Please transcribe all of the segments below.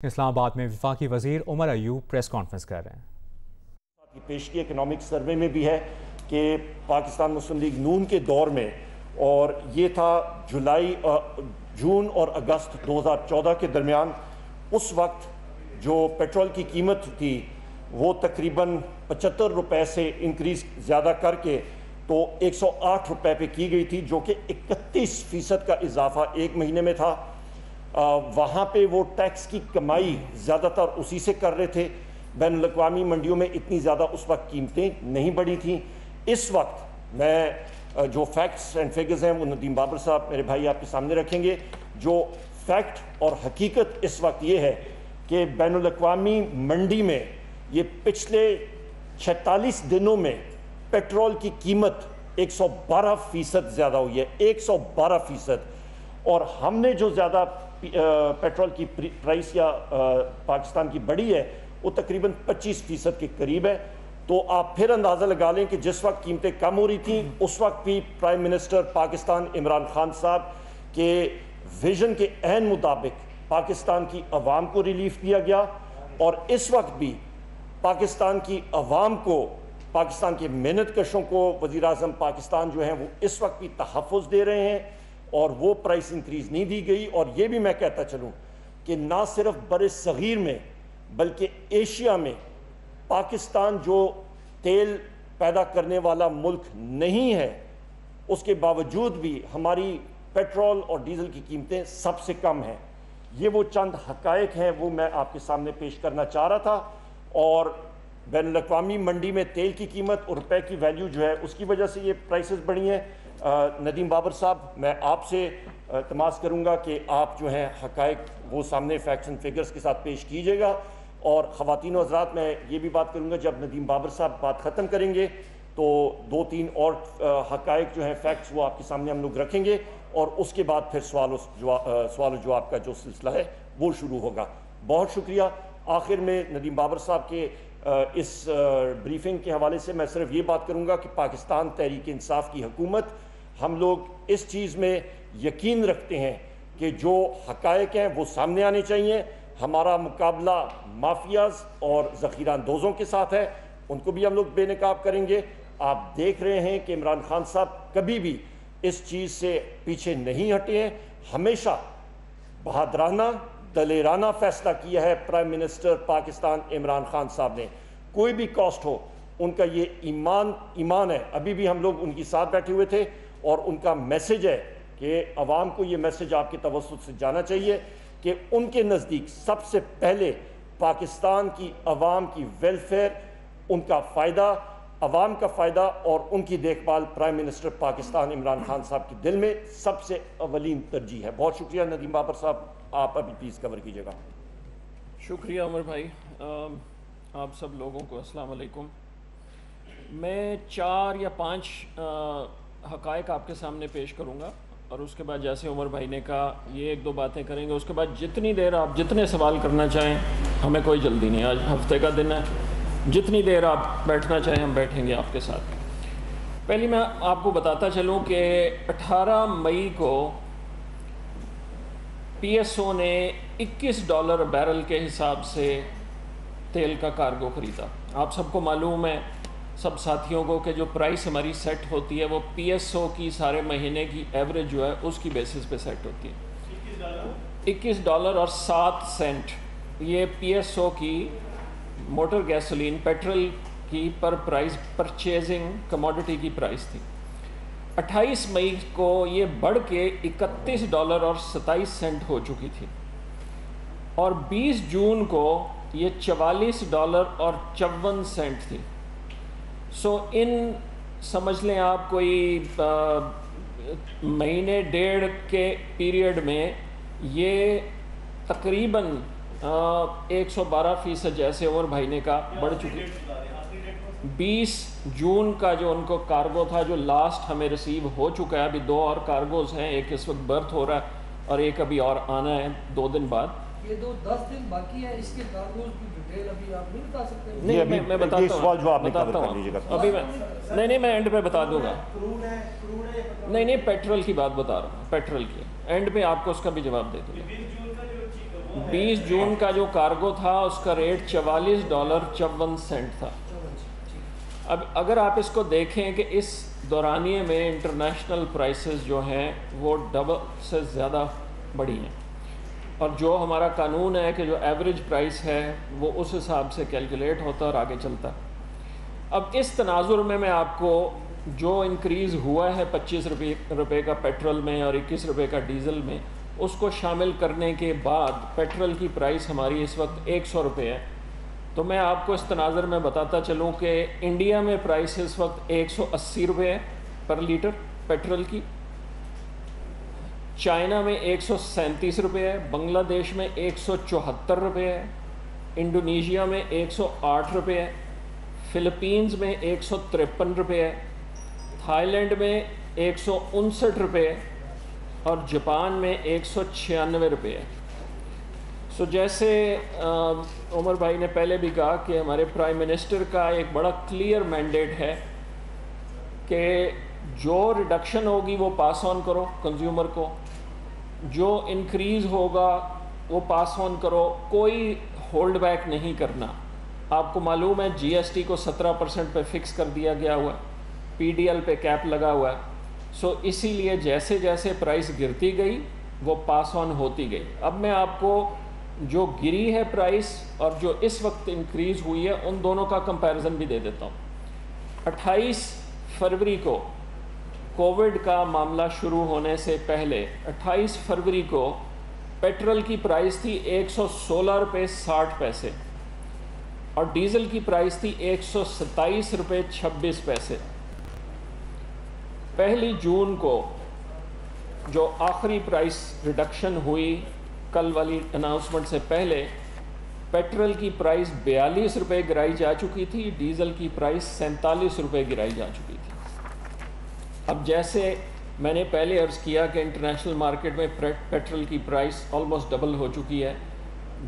اسلام آباد میں وفاقی وزیر عمر ایوب پریس کانفرنس کر رہے ہیں۔ پیش کی اکنامک سروے میں بھی ہے کہ پاکستان مسلم لیگ نون کے دور میں، اور یہ تھا جون اور اگست 2014 کے درمیان، اس وقت جو پیٹرول کی قیمت تھی وہ تقریباً 75 روپے سے انکریز زیادہ کر کے تو 108 روپے پہ کی گئی تھی، جو کہ 31% کا اضافہ ایک مہینے میں تھا۔ وہاں پہ وہ ٹیکس کی کمائی زیادہ تر اسی سے کر رہے تھے۔ بین الاقوامی منڈیوں میں اتنی زیادہ اس وقت قیمتیں نہیں بڑھی تھیں۔ اس وقت میں جو فیکٹس اینڈ فگرز ہیں وہ ندیم بابر صاحب میرے بھائی آپ کے سامنے رکھیں گے۔ جو فیکٹ اور حقیقت اس وقت یہ ہے کہ بین الاقوامی منڈی میں یہ پچھلے 46 دنوں میں پیٹرول کی قیمت 112% زیادہ ہوئی ہے، 112%۔ اور ہم نے جو زیادہ پیٹرول کی پرائس یا پاکستان کی بڑھی ہے وہ تقریباً 25% کے قریب ہے۔ تو آپ پھر اندازہ لگا لیں کہ جس وقت قیمتیں کم ہو رہی تھیں اس وقت بھی پرائم منسٹر پاکستان عمران خان صاحب کے ویژن کے عین مطابق پاکستان کی عوام کو ریلیف دیا گیا، اور اس وقت بھی پاکستان کی عوام کو، پاکستان کے محنت کشوں کو وزیر اعظم پاکستان جو ہیں وہ اس وقت بھی تحفظ دے رہے ہیں، اور وہ پرائس انکریز نہیں دی گئی۔ اور یہ بھی میں کہتا چلوں کہ نہ صرف بر صغیر میں بلکہ ایشیا میں پاکستان جو تیل پیدا کرنے والا ملک نہیں ہے، اس کے باوجود بھی ہماری پیٹرول اور ڈیزل کی قیمتیں سب سے کم ہیں۔ یہ وہ چند حقائق ہیں وہ میں آپ کے سامنے پیش کرنا چاہ رہا تھا۔ اور بین الاقوامی منڈی میں تیل کی قیمت اور روپے کی ویلیو جو ہے اس کی وجہ سے یہ پرائسز بڑھی ہیں۔ ندیم بابر صاحب میں آپ سے تماس کروں گا کہ آپ جو ہیں حقائق وہ سامنے فیکٹس اینڈ فگرز کے ساتھ پیش کیجیے گا۔ اور خواتین و حضرات میں یہ بھی بات کروں گا جب ندیم بابر صاحب بات ختم کریں گے تو 2-3 اور حقائق جو ہیں فیکٹس وہ آپ کے سامنے ہم لوگ رکھیں گے، اور اس کے بعد پھر سوال و جواب کا جو سلسلہ ہے وہ شروع ہوگا۔ بہت شکریہ۔ آخر میں ندیم بابر صاحب کے اس بریفنگ کے حوالے سے میں صرف یہ بات کروں گا کہ پاکستان تحریک انصاف کی حکومت، ہم لوگ اس چیز میں یقین رکھتے ہیں کہ جو حقائق ہیں وہ سامنے آنے چاہیے۔ ہمارا مقابلہ مافیاز اور ذخیرہ اندوزوں کے ساتھ ہے، ان کو بھی ہم لوگ بے نقاب کریں گے۔ آپ دیکھ رہے ہیں کہ عمران خان صاحب کبھی بھی اس چیز سے پیچھے نہیں ہٹے ہیں، ہمیشہ بہادرانہ دلیرانہ فیصلہ کیا ہے پرائم منسٹر پاکستان عمران خان صاحب نے۔ کوئی بھی کاسٹ ہو، ان کا یہ ایمان ہے۔ ابھی بھی ہم لوگ ان کی ساتھ بیٹھے ہوئے تھے، اور ان کا میسج ہے کہ عوام کو یہ میسج آپ کے توسط سے جانا چاہیے کہ ان کے نزدیک سب سے پہلے پاکستان کی عوام کی ویلفیئر، ان کا فائدہ، عوام کا فائدہ اور ان کی دیکھ بھال پرائم منسٹر پاکستان عمران خان صاحب کے دل میں سب سے اولین ترجیح ہے۔ بہت شکریہ ندیم بابر صاحب، آپ ابھی پلیز کور کیجیے گا۔ شکریہ عمر بھائی۔ آپ سب لوگوں کو السلام علیکم۔ میں 4 یا 5 حقائق آپ کے سامنے پیش کروں گا، اور اس کے بعد جیسے عمر بھائی نے کہا یہ 1-2 باتیں کریں گے۔ اس کے بعد جتنی دیر آپ جتنے سوال کرنا چاہیں، ہمیں کوئی جلدی نہیں، آج ہفتے کا دن ہے، جتنی دیر آپ بیٹھنا چاہیں ہم بیٹھیں گے آپ کے ساتھ۔ پہلی میں آپ کو بتاتا چلوں کہ 18 مئی کو پی ایس او نے $21 بیرل کے حساب سے تیل کا کارگو خریدا۔ آپ سب کو معلوم ہے، سب ساتھیوں کو، کہ جو پرائس ہماری سیٹ ہوتی ہے وہ پی ایس او کی سارے مہینے کی ایوریج جو ہے اس کی بیسس پہ سیٹ ہوتی ہے۔ $21.07 یہ پی ایس او کی موٹر گیسولین پیٹرول کی پر پرائز پرچیزنگ کموڈٹی کی پرائس تھی۔ 28 مئی کو یہ بڑھ کے $31.27 ہو چکی تھی، اور 20 جون کو یہ $44.54 تھی۔ ان سمجھ لیں آپ کوئی مہینے 1.5 کے پیریڈ میں یہ تقریباً 112% جیسے عمر بھائی نے کہا بڑھ چکی۔ 20 جون کا جو ان کو کارگو تھا جو لاسٹ ہمیں ریسیو ہو چکا ہے، ابھی 2 اور کارگوز ہیں، ایک اس وقت برتھ ہو رہا ہے اور ایک ابھی اور آنا ہے 2 دن بعد۔ یہ 10 دن باقی ہے، اس کے کارگوز کی ڈیٹیل ابھی آپ نہیں بتا سکتے؟ نہیں، میں بتاتا ہوں ابھی نہیں میں اینڈ پہ بتا دوں گا۔ نہیں پیٹرول کی بات بتا رہا ہوں، پیٹرول کی اینڈ پہ آپ کو اس کا بھی جواب دے دوں گا۔ 20 جون کا جو کارگو تھا اس کا ریٹ $44.54 تھا. اب اگر آپ اس کو دیکھیں کہ اس دورانیے میں انٹرنیشنل پرائسز جو ہیں وہ ڈبل سے زیادہ بڑھی ہیں, اور جو ہمارا قانون ہے کہ جو ایوریج پرائس ہے وہ اس حساب سے کیلکولیٹ ہوتا ہے اور آگے چلتا ہے. اب اس تناظر میں آپ کو جو انکریز ہوا ہے 25 روپے کا پیٹرول میں اور 21 روپے کا ڈیزل میں, اس کو شامل کرنے کے بعد پیٹرول کی پرائس ہماری اس وقت 100 روپے ہے. تو میں آپ کو اس تناظر میں بتاتا چلوں کہ انڈیا میں پرائس اس وقت 180 روپے ہے پر لیٹر پیٹرول کی, چائنا میں 137 روپے ہے, بنگلہ دیش میں 174 روپے ہے, انڈونیشیا میں 108 روپے ہے, فلپینز میں 153 روپے ہے, تھائی لینڈ میں 159 روپے ہے, اور جاپان میں 196 روپے ہے. سو جیسے عمر بھائی نے پہلے بھی کہا کہ ہمارے پرائم منسٹر کا ایک بڑا کلیئر مینڈیٹ ہے کہ جو ریڈکشن ہوگی وہ پاس آن کرو کنزیومر کو, جو انکریز ہوگا وہ پاس آن کرو, کوئی ہولڈ بیک نہیں کرنا. آپ کو معلوم ہے جی ایس ٹی کو 17% پہ فکس کر دیا گیا ہوا ہے, پی ڈی ایل پہ کیپ لگا ہوا ہے. سو اسی لیے جیسے جیسے پرائس گرتی گئی وہ پاس آن ہوتی گئی. اب میں آپ کو جو گری ہے پرائس اور جو اس وقت انکریز ہوئی ہے ان دونوں کا کمپیریزن بھی دے دیتا ہوں. 28 فروری کو کووڈ کا معاملہ شروع ہونے سے پہلے 28 فروری کو پیٹرول کی پرائس تھی 116 روپے 60 پیسے اور ڈیزل کی پرائس تھی 127 روپے 26 پیسے. پہلی جون کو جو آخری پرائس ریڈکشن ہوئی کل والی اناؤنسمنٹ سے پہلے, پیٹرول کی پرائس 42 روپے گرائی جا چکی تھی, ڈیزل کی پرائس 47 روپے گرائی جا چکی تھی. اب جیسے میں نے پہلے عرض کیا کہ انٹرنیشنل مارکیٹ میں پیٹرول کی پرائس آلموسٹ ڈبل ہو چکی ہے,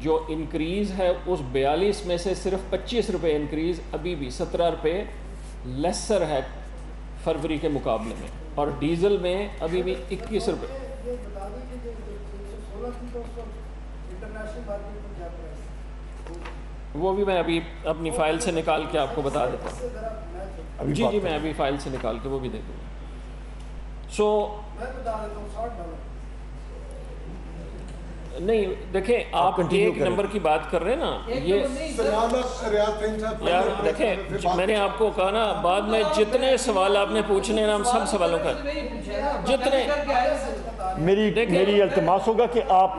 جو انکریز ہے اس 42 میں سے صرف 25 روپے انکریز ابھی بھی 17 روپے لیسر ہے فروری کے مقابلے میں, اور ڈیزل میں ابھی بھی 21 روپے. وہ بھی میں ابھی اپنی فائل سے نکال کے آپ کو بتا دیتا ہوں. جی میں ابھی فائل سے نکال کے وہ بھی دے دوں گا. نہیں دیکھیں آپ ایک نمبر کی بات کر رہے ہیں نا, یہ یار دیکھیں میں نے آپ کو کہا نا بعد میں جتنے سوال آپ نے پوچھنے نا ہم سب سوالوں کا جتنے میری التماس ہوگا کہ آپ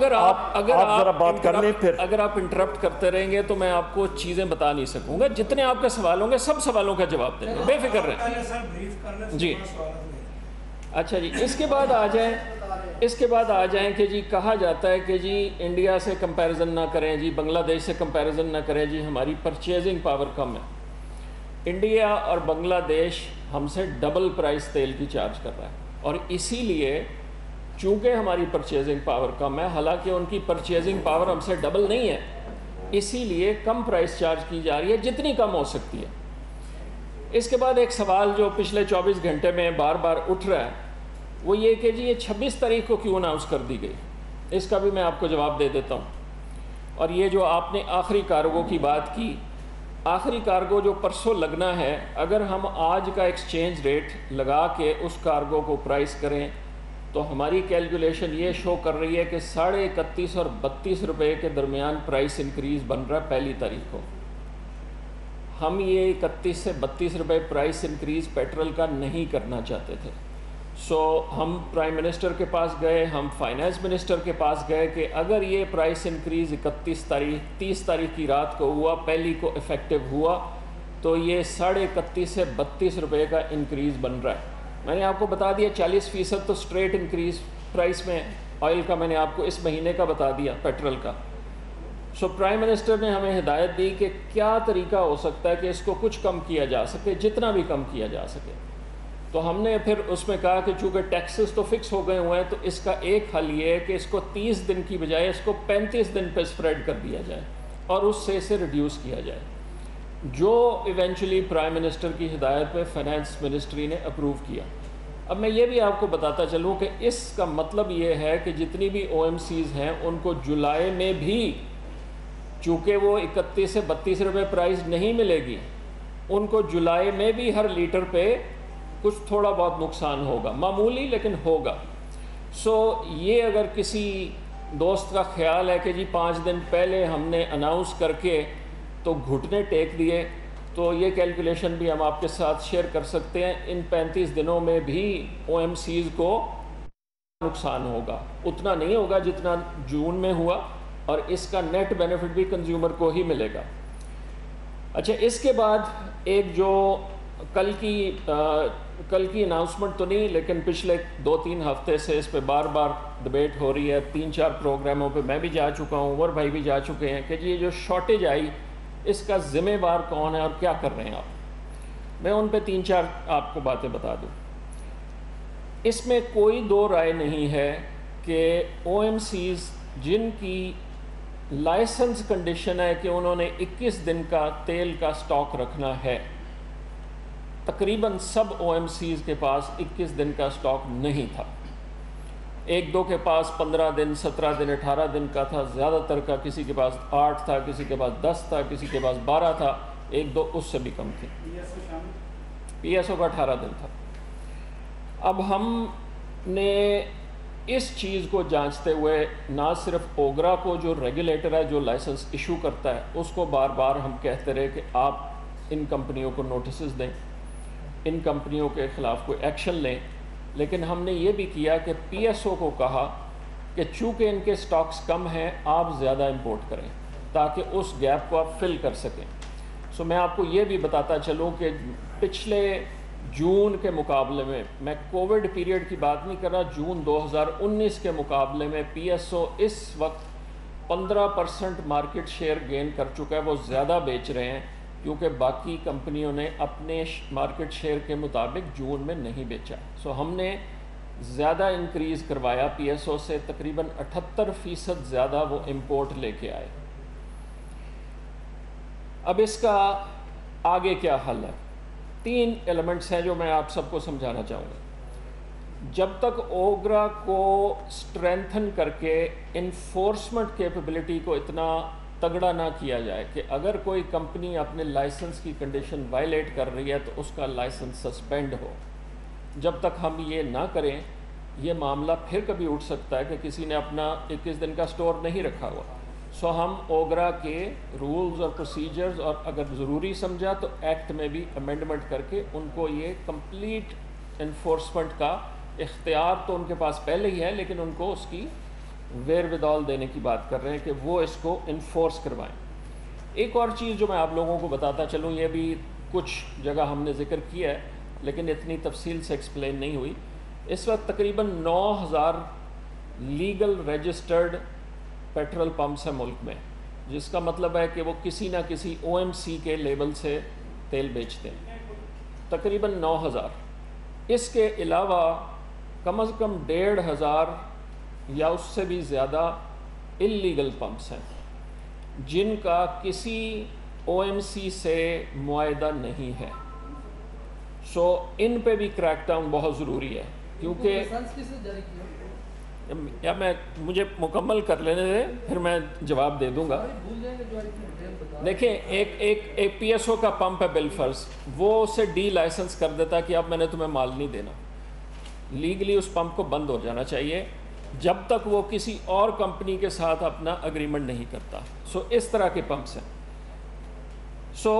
ذرا بات کر لیں. پھر اگر آپ انٹرپٹ کرتے رہیں گے تو میں آپ کو چیزیں بتا نہیں سکوں گا. جتنے آپ کے سوال ہوں گے سب سوالوں کا جواب دیں گے, بے فکر رہیں. جی اچھا جی, اس کے بعد آ جائیں کہ جی کہا جاتا ہے کہ جی انڈیا سے کمپیریزن نہ کریں, جی بنگلہ دیش سے کمپیریزن نہ کریں, جی ہماری پرچیزنگ پاور کم ہے. انڈیا اور بنگلہ دیش ہم سے ڈبل پرائس تیل کی چارج کر رہا ہے, اور اسی لیے چونکہ ہماری پرچیزنگ پاور کم ہے, حالانکہ ان کی پرچیزنگ پاور ہم سے ڈبل نہیں ہے, اسی لیے کم پرائس چارج کی جا رہی ہے جتنی کم ہو سکتی ہے. اس کے بعد ایک سوال جو پچھلے 24 گھنٹے میں بار بار اٹھ رہا ہے وہ یہ کہ جی یہ 26 تاریخ کو کیوں اناؤنس کر دی گئی, اس کا بھی میں آپ کو جواب دے دیتا ہوں. اور یہ جو آپ نے آخری کارگو کی بات کی, آخری کارگو جو پرسوں لگنا ہے, اگر ہم آج کا ایکسچینج ریٹ لگا کے اس کارگو کو پرائس کریں تو ہماری کیلکولیشن یہ شو کر رہی ہے کہ 31.5 اور 32 روپے کے درمیان پرائس انکریز بن رہا ہے پہلی تاریخ کو. ہم یہ 31 سے 32 روپے پرائس انکریز پیٹرول کا نہیں کرنا چاہتے تھے. سو ہم پرائم منسٹر کے پاس گئے, ہم فائنانس منسٹر کے پاس گئے کہ اگر یہ پرائس انکریز 30 تاریخ کی رات کو ہوا, پہلی کو افیکٹو ہوا, تو یہ 31.5 سے 32 روپے کا انکریز بن رہا ہے. میں نے آپ کو بتا دیا 40% تو اسٹریٹ انکریز پرائس میں آئل کا میں نے آپ کو اس مہینے کا بتا دیا, پیٹرول کا. سو پرائم منسٹر نے ہمیں ہدایت دی کہ کیا طریقہ ہو سکتا ہے کہ اس کو کچھ کم کیا جا سکے, جتنا بھی کم کیا جا سکے. تو ہم نے پھر اس میں کہا کہ چونکہ ٹیکسز تو فکس ہو گئے ہوئے ہیں تو اس کا ایک حل یہ ہے کہ اس کو 30 دن کی بجائے اس کو 35 دن پہ اسپریڈ کر دیا جائے اور اس سے اسے ریڈیوس کیا جائے, جو ایونچولی پرائم منسٹر کی ہدایت پہ فائنانس منسٹری نے اپروو کیا. اب میں یہ بھی آپ کو بتاتا چلوں کہ اس کا مطلب یہ ہے کہ جتنی بھی او ایم سیز ہیں ان کو جولائی میں بھی، چونکہ وہ 31 سے 32 روپے پرائز نہیں ملے گی، ان کو جولائی میں بھی ہر لیٹر پہ کچھ تھوڑا بہت نقصان ہوگا، معمولی لیکن ہوگا۔ سو یہ اگر کسی دوست کا خیال ہے کہ جی 5 دن پہلے ہم نے اناؤنس کر کے تو گھٹنے ٹیک دیے، تو یہ کیلکولیشن بھی ہم آپ کے ساتھ شیئر کر سکتے ہیں۔ ان 35 دنوں میں بھی او ایم سیز کو نقصان ہوگا، اتنا نہیں ہوگا جتنا جون میں ہوا، اور اس کا نیٹ بینیفٹ بھی کنزیومر کو ہی ملے گا۔ اچھا، اس کے بعد ایک جو کل کی اناؤنسمنٹ تو نہیں، لیکن پچھلے 2-3 ہفتے سے اس پہ بار بار ڈبیٹ ہو رہی ہے، 3-4 پروگراموں پہ میں بھی جا چکا ہوں، عمر بھائی بھی جا چکے ہیں، کہ جی یہ جو شارٹیج آئی اس کا ذمہ دار کون ہے اور کیا کر رہے ہیں آپ۔ میں ان پہ 3-4 آپ کو باتیں بتا دوں۔ اس میں کوئی دو رائے نہیں ہے کہ او ایم سیز جن کی لائسنس کنڈیشن ہے کہ انہوں نے 21 دن کا تیل کا سٹاک رکھنا ہے، تقریباً سب او ایم سیز کے پاس 21 دن کا سٹاک نہیں تھا۔ 1-2 کے پاس 15 دن، 17 دن، 18 دن کا تھا، زیادہ تر کا کسی کے پاس 8 تھا، کسی کے پاس 10 تھا، کسی کے پاس 12 تھا، 1-2 اس سے بھی کم تھی۔ پی ایس او کا 18 دن تھا۔ اب ہم نے اس چیز کو جانچتے ہوئے نہ صرف اوگرا کو جو ریگولیٹر ہے، جو لائسنس ایشو کرتا ہے، اس کو بار بار ہم کہتے رہے کہ آپ ان کمپنیوں کو نوٹسز دیں، ان کمپنیوں کے خلاف کوئی ایکشن لیں، لیکن ہم نے یہ بھی کیا کہ پی ایس او کو کہا کہ چونکہ ان کے سٹاکس کم ہیں، آپ زیادہ امپورٹ کریں تاکہ اس گیپ کو آپ فل کر سکیں۔ سو میں آپ کو یہ بھی بتاتا چلوں کہ پچھلے جون کے مقابلے میں کووڈ پیریڈ کی بات نہیں کر رہا، جون 2019 کے مقابلے میں پی ایس او اس وقت 15% مارکیٹ شیئر گین کر چکا ہے، وہ زیادہ بیچ رہے ہیں کیونکہ باقی کمپنیوں نے اپنے مارکیٹ شیئر کے مطابق جون میں نہیں بیچا۔ سو ہم نے زیادہ انکریز کروایا پی ایس او سے، تقریباً 78% زیادہ وہ امپورٹ لے کے آئے۔ اب اس کا آگے کیا حل ہے؟ 3 ایلیمنٹس ہیں جو میں آپ سب کو سمجھانا چاہوں گا۔ جب تک اوگرا کو سٹرینتھن کر کے انفورسمنٹ کیپیبلٹی کو اتنا تگڑا نہ کیا جائے کہ اگر کوئی کمپنی اپنے لائسنس کی کنڈیشن وائلیٹ کر رہی ہے تو اس کا لائسنس سسپینڈ ہو، جب تک ہم یہ نہ کریں، یہ معاملہ پھر کبھی اٹھ سکتا ہے کہ کسی نے اپنا 21 دن کا سٹور نہیں رکھا ہوا۔ سو ہم اوگرا کے رولز اور پروسیجرز، اور اگر ضروری سمجھا تو ایکٹ میں بھی امینڈمنٹ کر کے ان کو یہ کمپلیٹ انفورسمنٹ کا اختیار تو ان کے پاس پہلے ہی ہے، لیکن ان کو اس کی ویئر ودال دینے کی بات کر رہے ہیں کہ وہ اس کو انفورس کروائیں۔ ایک اور چیز جو میں آپ لوگوں کو بتاتا چلوں، یہ بھی کچھ جگہ ہم نے ذکر کیا ہے لیکن اتنی تفصیل سے ایکسپلین نہیں ہوئی۔ اس وقت تقریباً 9000 لیگل رجسٹرڈ پیٹرول پمپس ہیں ملک میں، جس کا مطلب ہے کہ وہ کسی نہ کسی او ایم سی کے لیبل سے تیل بیچتے ہیں، تقریباً 9000۔ اس کے علاوہ کم از کم 1500 یا اس سے بھی زیادہ اللیگل پمپس ہیں جن کا کسی او ایم سی سے معاہدہ نہیں ہے۔ سو ان پہ بھی کریک ڈاؤن بہت ضروری ہے، کیونکہ لائسنس کس نے جاری کیا؟ یا مجھے مکمل کر لینے دیں پھر میں جواب دے دوں گا۔ بھول جائیں گے جو آپ کی ڈیٹیل بتا۔ دیکھیں، ایک پی ایس او کا پمپ ہے بالفرض، وہ اسے ڈی لائسنس کر دیتا کہ اب میں نے تمہیں مال نہیں دینا، لیگلی اس پمپ کو بند ہو جانا چاہیے جب تک وہ کسی اور کمپنی کے ساتھ اپنا اگریمنٹ نہیں کرتا۔ سو اس طرح کے پمپس ہیں۔ سو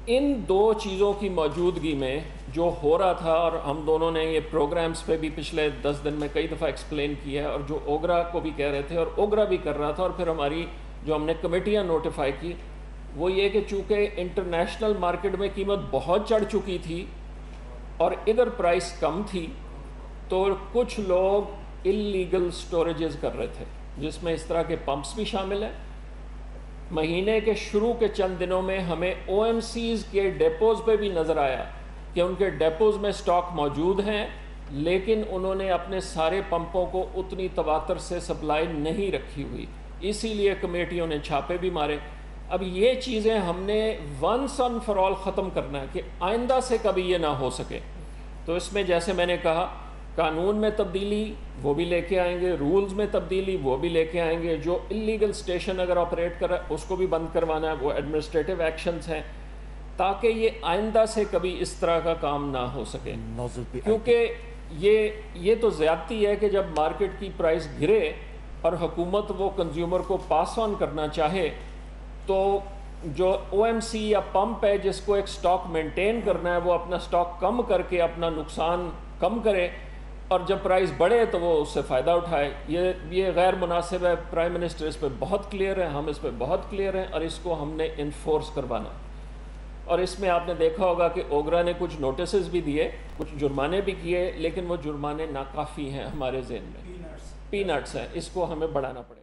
ان 2 چیزوں کی موجودگی میں جو ہو رہا تھا، اور ہم دونوں نے یہ پروگرامز پہ بھی پچھلے 10 دن میں کئی دفعہ ایکسپلین کیا ہے، اور جو اوگرا کو بھی کہہ رہے تھے اور اوگرا بھی کر رہا تھا، اور پھر ہماری جو ہم نے کمیٹیاں نوٹیفائی کی، وہ یہ کہ چونکہ انٹرنیشنل مارکیٹ میں قیمت بہت چڑھ چکی تھی اور ادھر پرائس کم تھی، تو کچھ لوگ اللیگل سٹوریجز کر رہے تھے، جس میں اس طرح کے پمپس بھی شامل ہیں۔ مہینے کے شروع کے چند دنوں میں ہمیں او ایم سیز کے ڈیپوز پہ بھی نظر آیا کہ ان کے ڈیپوز میں سٹاک موجود ہیں، لیکن انہوں نے اپنے سارے پمپوں کو اتنی تواتر سے سپلائی نہیں رکھی ہوئی، اسی لیے کمیٹیوں نے چھاپے بھی مارے۔ اب یہ چیزیں ہم نے ونس اینڈ فار آل ختم کرنا ہے کہ آئندہ سے کبھی یہ نہ ہو سکے۔ تو اس میں جیسے میں نے کہا قانون میں تبدیلی وہ بھی لے کے آئیں گے، رولز میں تبدیلی وہ بھی لے کے آئیں گے، جو انلیگل اسٹیشن اگر آپریٹ کر رہا ہے اس کو بھی بند کروانا ہے، وہ ایڈمنسٹریٹو ایکشنز ہیں، تاکہ یہ آئندہ سے کبھی اس طرح کا کام نہ ہو سکے. کیونکہ یہ تو زیادتی ہے کہ جب مارکیٹ کی پرائس گرے اور حکومت وہ کنزیومر کو پاس آن کرنا چاہے تو جو او ایم سی یا پمپ ہے جس کو ایک سٹاک مینٹین کرنا ہے وہ اپنا سٹاک کم کر کے اپنا نقصان کم کرے، اور جب پرائز بڑھے تو وہ اس سے فائدہ اٹھائے. یہ غیر مناسب ہے. پرائم منسٹر اس پہ بہت کلیئر ہے، ہم اس پہ بہت کلیئر ہیں، اور اس کو ہم نے انفورس کروانا. اور اس میں آپ نے دیکھا ہوگا کہ اوگرا نے کچھ نوٹسز بھی دیے، کچھ جرمانے بھی کیے، لیکن وہ جرمانے ناکافی ہیں ہمارے ذہن میں، پی نٹس ہیں، اس کو ہمیں بڑھانا پڑے.